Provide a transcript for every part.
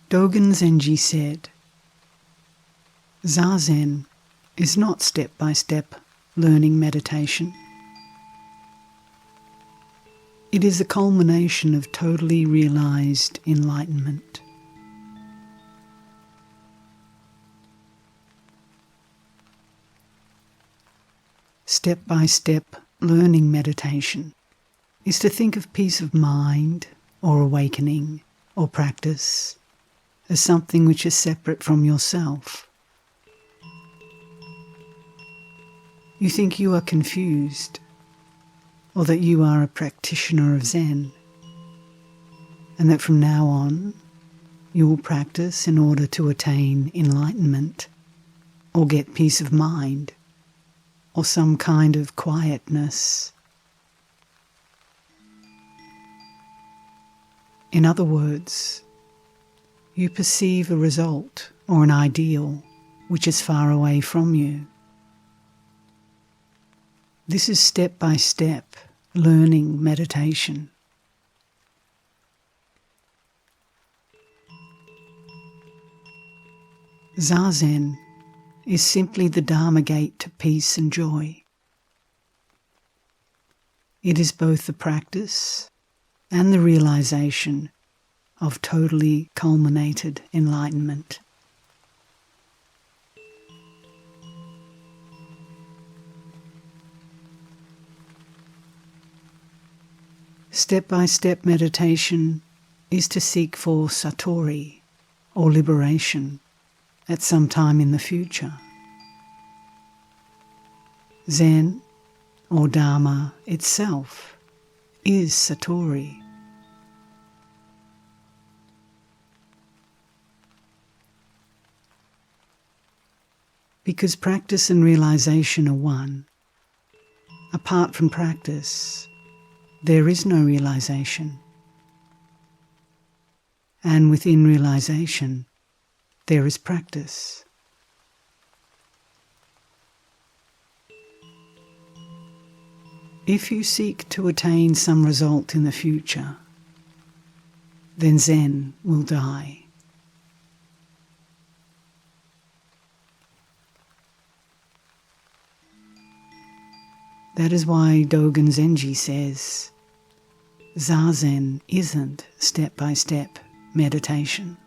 Dogen Zenji said, Zazen is not step-by-step learning meditation. It is the culmination of totally realized enlightenment. Step-by-step learning meditation is to think of peace of mind or awakening or practice as something which is separate from yourself. You think you are confused, or that you are a practitioner of Zen, and that from now on you will practice in order to attain enlightenment, or get peace of mind, or some kind of quietness. In other words, you perceive a result or an ideal which is far away from you. This is step-by-step learning meditation. Zazen is simply the Dharma gate to peace and joy. It is both the practice and the realization of totally culminated enlightenment. Step-by-step meditation is to seek for satori, or liberation, at some time in the future. Zen, or Dharma itself, is satori. Because practice and realization are one, apart from practice, there is no realization. And within realization, there is practice. If you seek to attain some result in the future, then Zen will die. That is why Dogen Zenji says, Zazen isn't step-by-step meditation.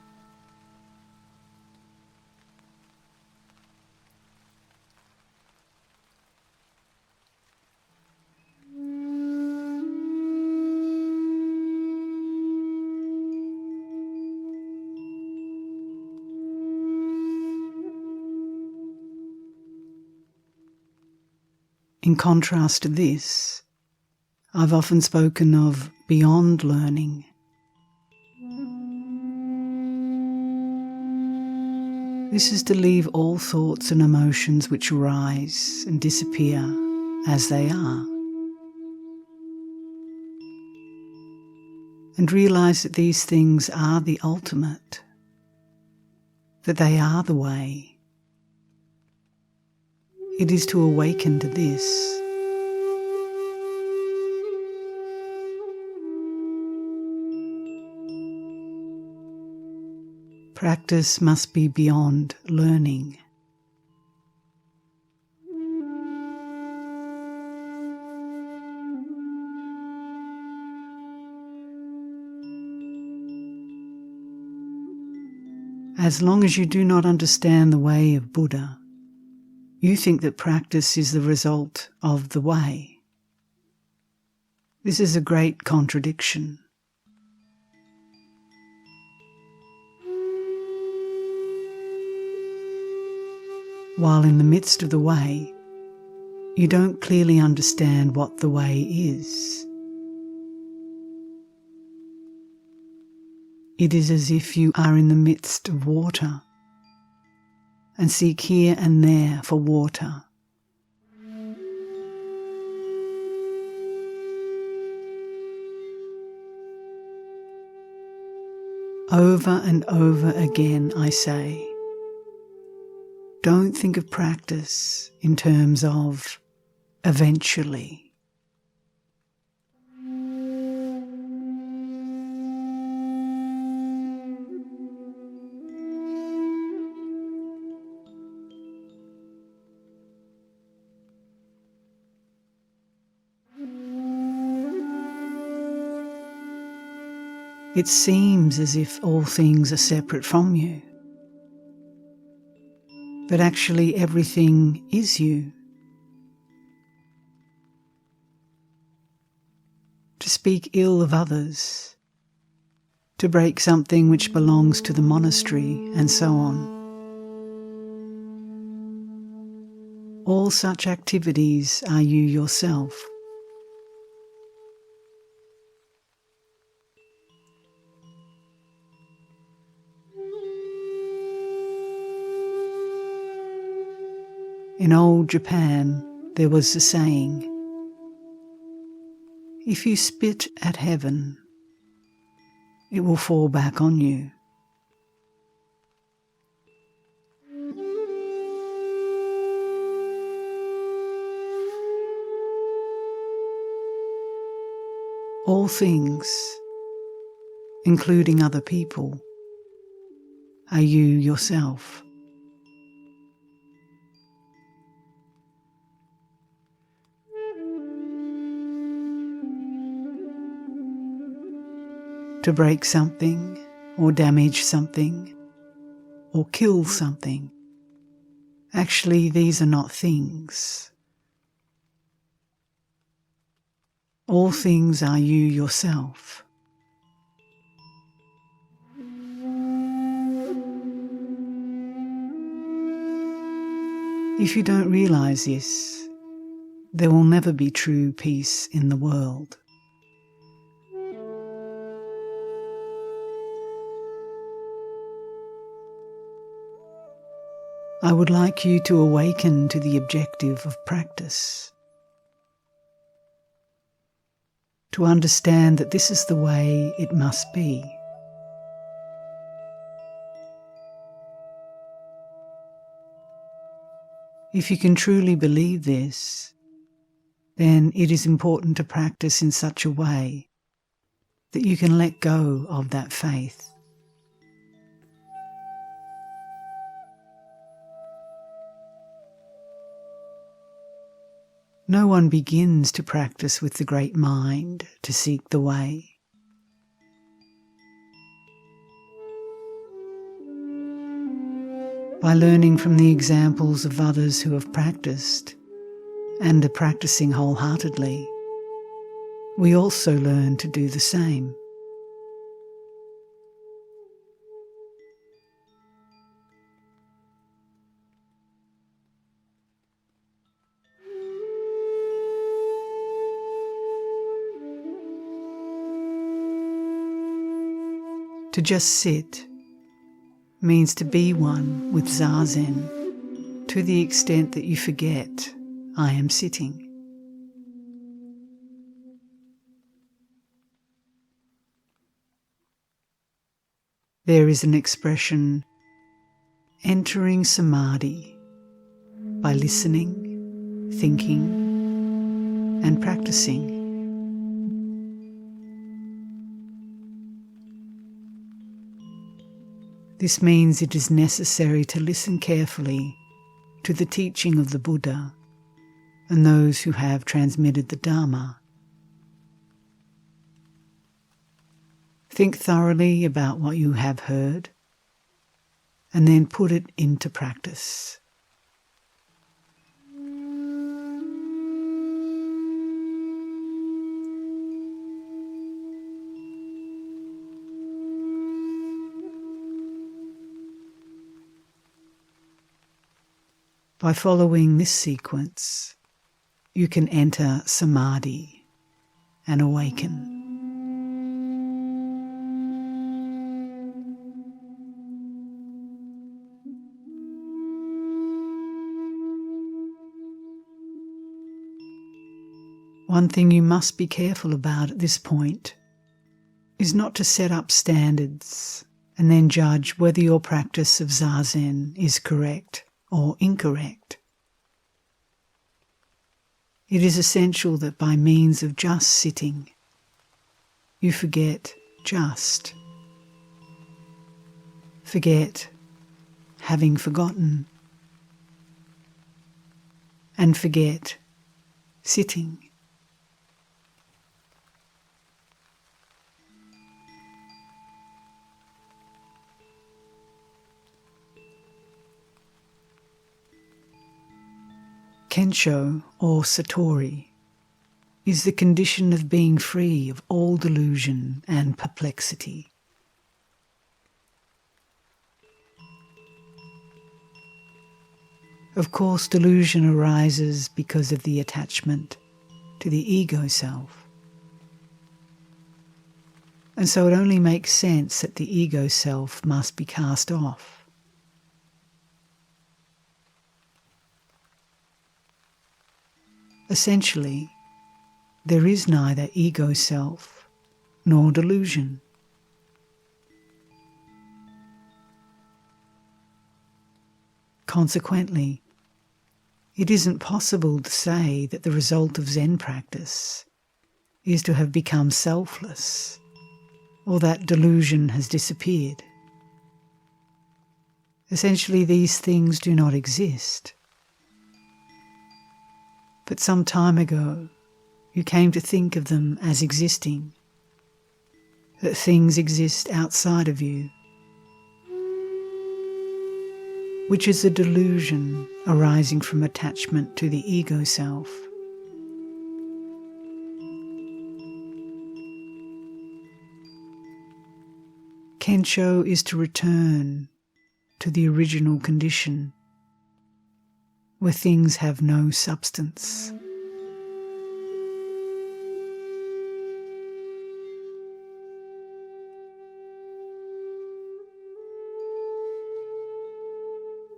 In contrast to this, I've often spoken of beyond learning. This is to leave all thoughts and emotions which arise and disappear as they are, and realize that these things are the ultimate, that they are the way. It is to awaken to this. Practice must be beyond learning. As long as you do not understand the way of Buddha, you think that practice is the result of the way. This is a great contradiction. While in the midst of the way, you don't clearly understand what the way is. It is as if you are in the midst of water and seek here and there for water. Over and over again I say, don't think of practice in terms of eventually. It seems as if all things are separate from you, but actually everything is you. To speak ill of others, to break something which belongs to the monastery, and so on. All such activities are you yourself. In old Japan, there was a saying, "If you spit at heaven, it will fall back on you." All things, including other people, are you yourself. To break something, or damage something, or kill something, actually these are not things. All things are you yourself. If you don't realize this, there will never be true peace in the world. I would like you to awaken to the objective of practice, to understand that this is the way it must be. If you can truly believe this, then it is important to practice in such a way that you can let go of that faith. No one begins to practice with the great mind to seek the way. By learning from the examples of others who have practiced and are practicing wholeheartedly, we also learn to do the same. To just sit means to be one with Zazen to the extent that you forget, I am sitting. There is an expression, entering samadhi, by listening, thinking, and practicing. This means it is necessary to listen carefully to the teaching of the Buddha and those who have transmitted the Dharma. Think thoroughly about what you have heard and then put it into practice. By following this sequence, you can enter samadhi and awaken. One thing you must be careful about at this point is not to set up standards and then judge whether your practice of Zazen is correct or incorrect. It is essential that by means of just sitting, you forget just. Forget having forgotten. And forget sitting. Kensho, or satori, is the condition of being free of all delusion and perplexity. Of course, delusion arises because of the attachment to the ego self. And so it only makes sense that the ego self must be cast off. Essentially, there is neither ego self nor delusion. Consequently, it isn't possible to say that the result of Zen practice is to have become selfless, or that delusion has disappeared. Essentially, these things do not exist. But some time ago, you came to think of them as existing, that things exist outside of you, which is a delusion arising from attachment to the ego self. Kensho is to return to the original condition, where things have no substance.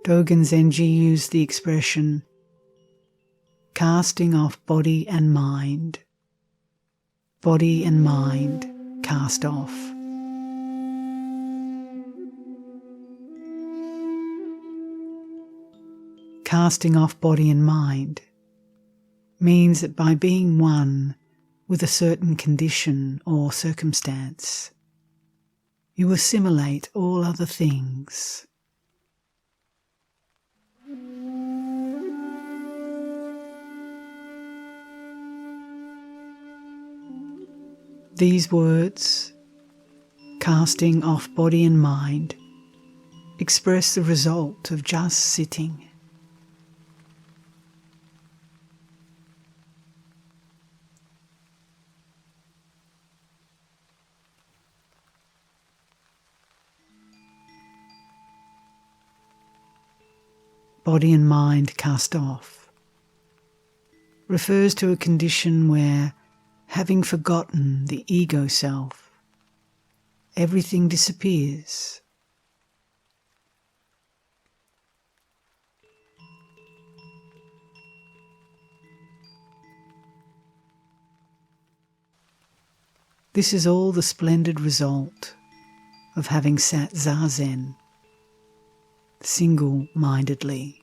Dogen Zenji used the expression casting off body and mind cast off. Casting off body and mind means that by being one with a certain condition or circumstance, you assimilate all other things. These words, casting off body and mind, express the result of just sitting. Body and mind cast off refers to a condition where, having forgotten the ego self, everything disappears. This is all the splendid result of having sat Zazen, single-mindedly.